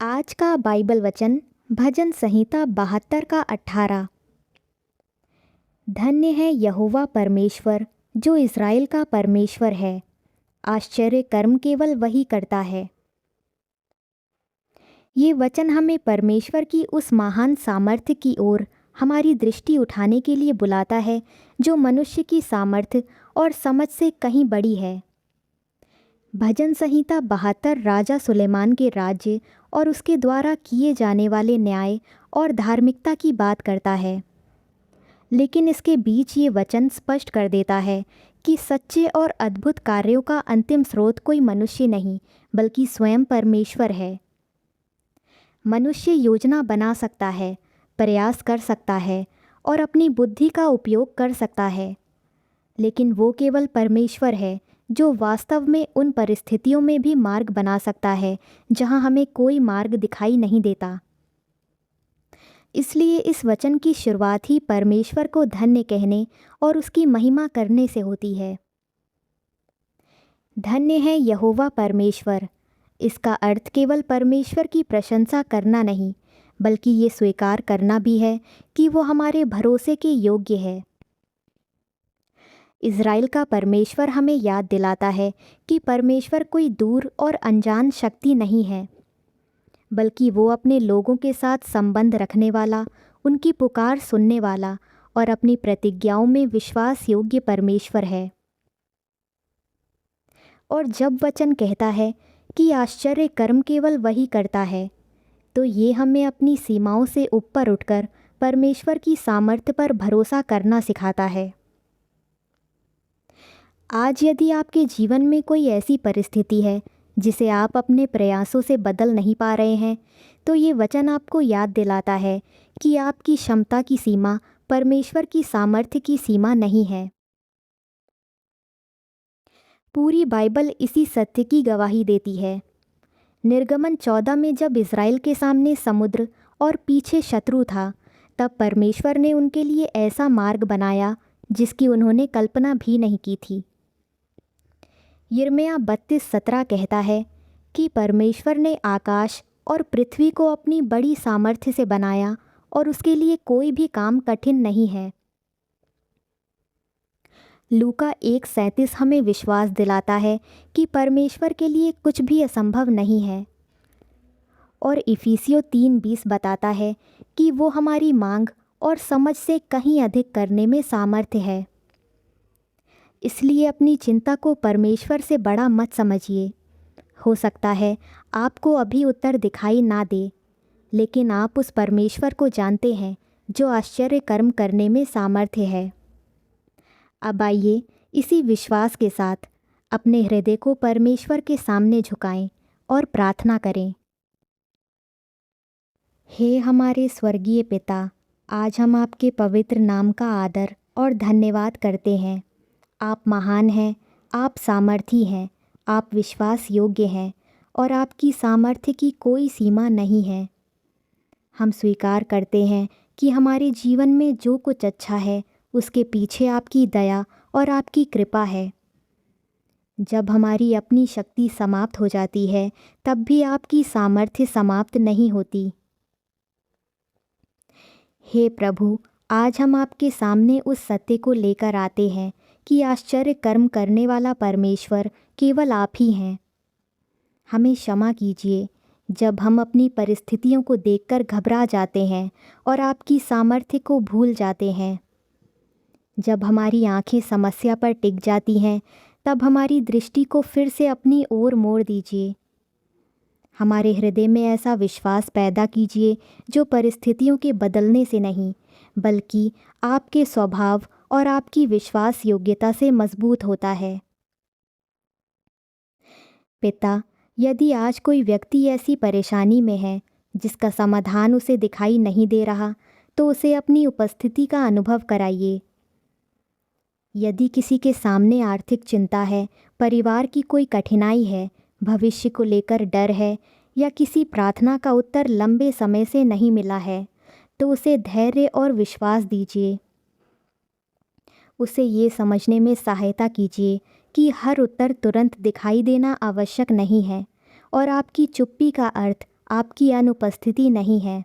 आज का बाइबल वचन भजन संहिता 72 का 18। धन्य है यहोवा परमेश्वर जो इज़राइल का परमेश्वर है, आश्चर्य कर्म केवल वही करता है। ये वचन हमें परमेश्वर की उस महान सामर्थ्य की ओर हमारी दृष्टि उठाने के लिए बुलाता है जो मनुष्य की सामर्थ्य और समझ से कहीं बड़ी है। भजन संहिता 72 राजा सुलेमान के राज्य और उसके द्वारा किए जाने वाले न्याय और धार्मिकता की बात करता है, लेकिन इसके बीच ये वचन स्पष्ट कर देता है कि सच्चे और अद्भुत कार्यों का अंतिम स्रोत कोई मनुष्य नहीं बल्कि स्वयं परमेश्वर है। मनुष्य योजना बना सकता है, प्रयास कर सकता है और अपनी बुद्धि का उपयोग कर सकता है, लेकिन वो केवल परमेश्वर है जो वास्तव में उन परिस्थितियों में भी मार्ग बना सकता है जहां हमें कोई मार्ग दिखाई नहीं देता। इसलिए इस वचन की शुरुआत ही परमेश्वर को धन्य कहने और उसकी महिमा करने से होती है। धन्य है यहोवा परमेश्वर। इसका अर्थ केवल परमेश्वर की प्रशंसा करना नहीं, बल्कि ये स्वीकार करना भी है कि वो हमारे भरोसे के योग्य है। इज़राइल का परमेश्वर हमें याद दिलाता है कि परमेश्वर कोई दूर और अनजान शक्ति नहीं है, बल्कि वो अपने लोगों के साथ संबंध रखने वाला, उनकी पुकार सुनने वाला और अपनी प्रतिज्ञाओं में विश्वास योग्य परमेश्वर है। और जब वचन कहता है कि आश्चर्य कर्म केवल वही करता है, तो ये हमें अपनी सीमाओं से ऊपर उठकर परमेश्वर की सामर्थ्य पर भरोसा करना सिखाता है। आज यदि आपके जीवन में कोई ऐसी परिस्थिति है जिसे आप अपने प्रयासों से बदल नहीं पा रहे हैं, तो ये वचन आपको याद दिलाता है कि आपकी क्षमता की सीमा परमेश्वर की सामर्थ्य की सीमा नहीं है। पूरी बाइबल इसी सत्य की गवाही देती है। निर्गमन 14 में जब इज़राइल के सामने समुद्र और पीछे शत्रु था, तब परमेश्वर ने उनके लिए ऐसा मार्ग बनाया जिसकी उन्होंने कल्पना भी नहीं की थी। यिर्मयाह 32:17 कहता है कि परमेश्वर ने आकाश और पृथ्वी को अपनी बड़ी सामर्थ्य से बनाया और उसके लिए कोई भी काम कठिन नहीं है। लूका 1:37 हमें विश्वास दिलाता है कि परमेश्वर के लिए कुछ भी असंभव नहीं है। और इफिसियों 3:20 बताता है कि वो हमारी मांग और समझ से कहीं अधिक करने में सामर्थ्य है। इसलिए अपनी चिंता को परमेश्वर से बड़ा मत समझिए। हो सकता है आपको अभी उत्तर दिखाई ना दे, लेकिन आप उस परमेश्वर को जानते हैं जो आश्चर्य कर्म करने में सामर्थ्य है। अब आइए इसी विश्वास के साथ अपने हृदय को परमेश्वर के सामने झुकाएं और प्रार्थना करें। हे हमारे स्वर्गीय पिता, आज हम आपके पवित्र नाम का आदर और धन्यवाद करते हैं। आप महान हैं, आप सामर्थी हैं, आप विश्वास योग्य हैं और आपकी सामर्थ्य की कोई सीमा नहीं है। हम स्वीकार करते हैं कि हमारे जीवन में जो कुछ अच्छा है उसके पीछे आपकी दया और आपकी कृपा है। जब हमारी अपनी शक्ति समाप्त हो जाती है, तब भी आपकी सामर्थ्य समाप्त नहीं होती। हे प्रभु, आज हम आपके सामने उस सत्य को लेकर आते हैं कि आश्चर्य कर्म करने वाला परमेश्वर केवल आप ही हैं। हमें क्षमा कीजिए जब हम अपनी परिस्थितियों को देखकर घबरा जाते हैं और आपकी सामर्थ्य को भूल जाते हैं। जब हमारी आंखें समस्या पर टिक जाती हैं, तब हमारी दृष्टि को फिर से अपनी ओर मोड़ दीजिए। हमारे हृदय में ऐसा विश्वास पैदा कीजिए जो परिस्थितियों के बदलने से नहीं, बल्कि आपके स्वभाव और आपकी विश्वास योग्यता से मजबूत होता है। पिता, यदि आज कोई व्यक्ति ऐसी परेशानी में है जिसका समाधान उसे दिखाई नहीं दे रहा, तो उसे अपनी उपस्थिति का अनुभव कराइए। यदि किसी के सामने आर्थिक चिंता है, परिवार की कोई कठिनाई है, भविष्य को लेकर डर है या किसी प्रार्थना का उत्तर लंबे समय से नहीं मिला है, तो उसे धैर्य और विश्वास दीजिए। उसे ये समझने में सहायता कीजिए कि हर उत्तर तुरंत दिखाई देना आवश्यक नहीं है और आपकी चुप्पी का अर्थ आपकी अनुपस्थिति नहीं है।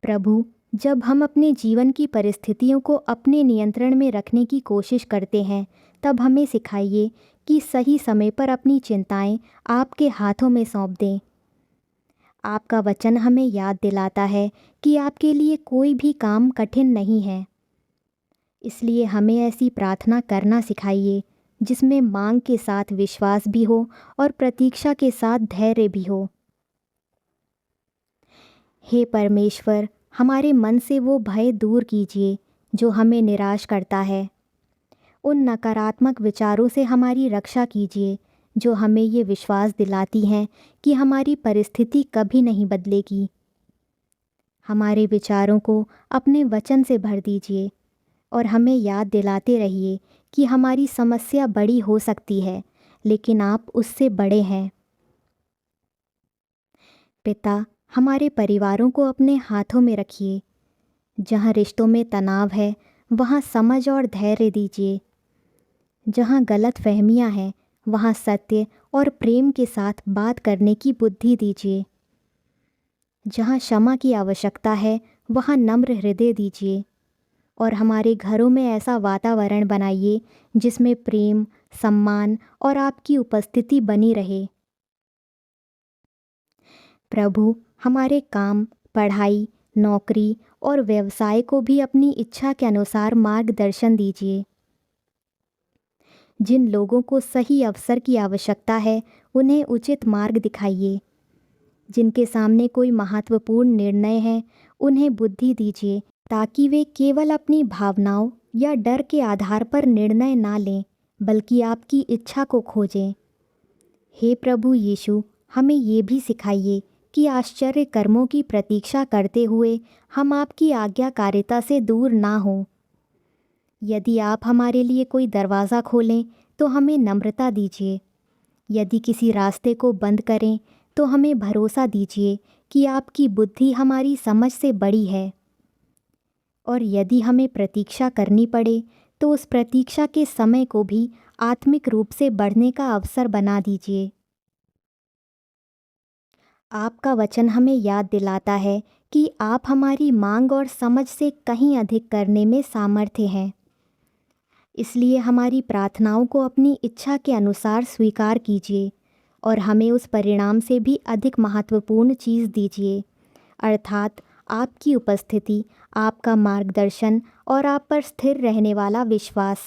प्रभु, जब हम अपने जीवन की परिस्थितियों को अपने नियंत्रण में रखने की कोशिश करते हैं, तब हमें सिखाइए कि सही समय पर अपनी चिंताएं आपके हाथों में सौंप दें। आपका वचन हमें याद दिलाता है कि आपके लिए कोई भी काम कठिन नहीं है। इसलिए हमें ऐसी प्रार्थना करना सिखाइए जिसमें मांग के साथ विश्वास भी हो और प्रतीक्षा के साथ धैर्य भी हो। हे परमेश्वर, हमारे मन से वो भय दूर कीजिए जो हमें निराश करता है। उन नकारात्मक विचारों से हमारी रक्षा कीजिए जो हमें ये विश्वास दिलाती हैं कि हमारी परिस्थिति कभी नहीं बदलेगी। हमारे विचारों को अपने वचन से भर दीजिए और हमें याद दिलाते रहिए कि हमारी समस्या बड़ी हो सकती है, लेकिन आप उससे बड़े हैं। पिता, हमारे परिवारों को अपने हाथों में रखिए। जहाँ रिश्तों में तनाव है, वहाँ समझ और धैर्य दीजिए। जहाँ गलत फहमियाँ हैं, वहाँ सत्य और प्रेम के साथ बात करने की बुद्धि दीजिए। जहाँ क्षमा की आवश्यकता है, वहाँ नम्र हृदय दीजिए। और हमारे घरों में ऐसा वातावरण बनाइए जिसमें प्रेम, सम्मान और आपकी उपस्थिति बनी रहे। प्रभु, हमारे काम, पढ़ाई, नौकरी और व्यवसाय को भी अपनी इच्छा के अनुसार मार्गदर्शन दीजिए। जिन लोगों को सही अवसर की आवश्यकता है, उन्हें उचित मार्ग दिखाइए। जिनके सामने कोई महत्वपूर्ण निर्णय है, उन्हें बुद्धि दीजिए ताकि वे केवल अपनी भावनाओं या डर के आधार पर निर्णय ना लें, बल्कि आपकी इच्छा को खोजें। हे प्रभु यीशु, हमें ये भी सिखाइए कि आश्चर्य कर्मों की प्रतीक्षा करते हुए हम आपकी आज्ञाकारिता से दूर ना हों। यदि आप हमारे लिए कोई दरवाज़ा खोलें तो हमें नम्रता दीजिए। यदि किसी रास्ते को बंद करें तो हमें भरोसा दीजिए कि आपकी बुद्धि हमारी समझ से बड़ी है। और यदि हमें प्रतीक्षा करनी पड़े तो उस प्रतीक्षा के समय को भी आत्मिक रूप से बढ़ने का अवसर बना दीजिए। आपका वचन हमें याद दिलाता है कि आप हमारी मांग और समझ से कहीं अधिक करने में सामर्थ्य हैं। इसलिए हमारी प्रार्थनाओं को अपनी इच्छा के अनुसार स्वीकार कीजिए और हमें उस परिणाम से भी अधिक महत्वपूर्ण चीज़ दीजिए, अर्थात आपकी उपस्थिति, आपका मार्गदर्शन और आप पर स्थिर रहने वाला विश्वास।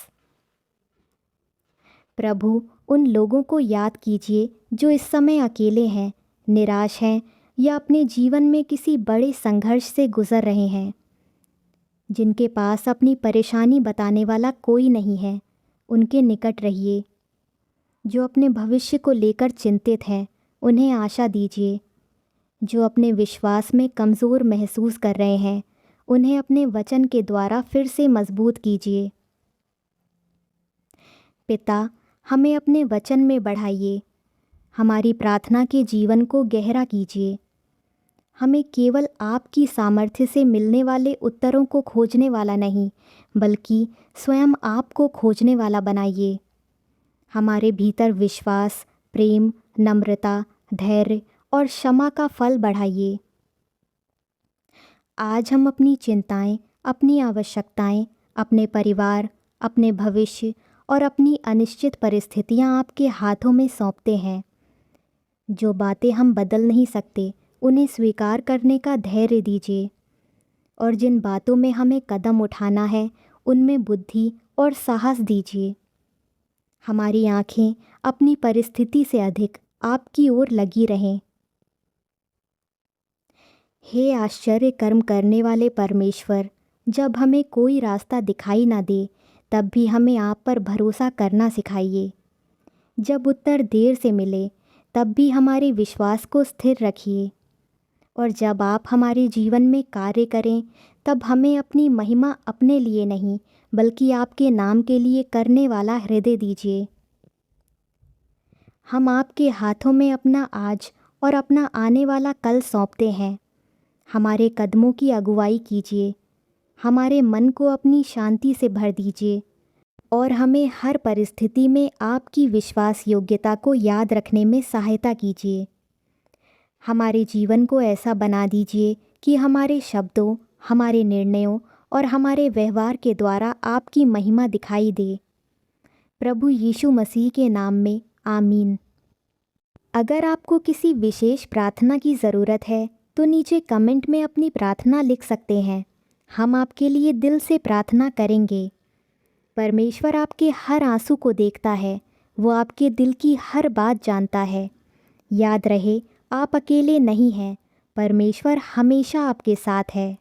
प्रभु, उन लोगों को याद कीजिए जो इस समय अकेले हैं, निराश हैं या अपने जीवन में किसी बड़े संघर्ष से गुजर रहे हैं। जिनके पास अपनी परेशानी बताने वाला कोई नहीं है, उनके निकट रहिए। जो अपने भविष्य को लेकर चिंतित हैं, उन्हें आशा दीजिए। जो अपने विश्वास में कमज़ोर महसूस कर रहे हैं, उन्हें अपने वचन के द्वारा फिर से मजबूत कीजिए। पिता, हमें अपने वचन में बढ़ाइए। हमारी प्रार्थना के जीवन को गहरा कीजिए। हमें केवल आपकी सामर्थ्य से मिलने वाले उत्तरों को खोजने वाला नहीं, बल्कि स्वयं आपको खोजने वाला बनाइए। हमारे भीतर विश्वास, प्रेम, नम्रता, धैर्य और क्षमा का फल बढ़ाइए। आज हम अपनी चिंताएं, अपनी आवश्यकताएं, अपने परिवार, अपने भविष्य और अपनी अनिश्चित परिस्थितियां आपके हाथों में सौंपते हैं। जो बातें हम बदल नहीं सकते, उन्हें स्वीकार करने का धैर्य दीजिए। और जिन बातों में हमें कदम उठाना है, उनमें बुद्धि और साहस दीजिए। हमारी आँखें अपनी परिस्थिति से अधिक आपकी ओर लगी रहें। हे आश्चर्य कर्म करने वाले परमेश्वर, जब हमें कोई रास्ता दिखाई ना दे, तब भी हमें आप पर भरोसा करना सिखाइए। जब उत्तर देर से मिले, तब भी हमारे विश्वास को स्थिर रखिए। और जब आप हमारे जीवन में कार्य करें, तब हमें अपनी महिमा अपने लिए नहीं, बल्कि आपके नाम के लिए करने वाला हृदय दीजिए। हम आपके हाथों में अपना आज और अपना आने वाला कल सौंपते हैं। हमारे कदमों की अगुवाई कीजिए। हमारे मन को अपनी शांति से भर दीजिए और हमें हर परिस्थिति में आपकी विश्वास योग्यता को याद रखने में सहायता कीजिए। हमारे जीवन को ऐसा बना दीजिए कि हमारे शब्दों, हमारे निर्णयों और हमारे व्यवहार के द्वारा आपकी महिमा दिखाई दे। प्रभु यीशु मसीह के नाम में आमीन। अगर आपको किसी विशेष प्रार्थना की ज़रूरत है तो नीचे कमेंट में अपनी प्रार्थना लिख सकते हैं। हम आपके लिए दिल से प्रार्थना करेंगे। परमेश्वर आपके हर आंसू को देखता है। वो आपके दिल की हर बात जानता है। याद रहे, आप अकेले नहीं हैं। परमेश्वर हमेशा आपके साथ है।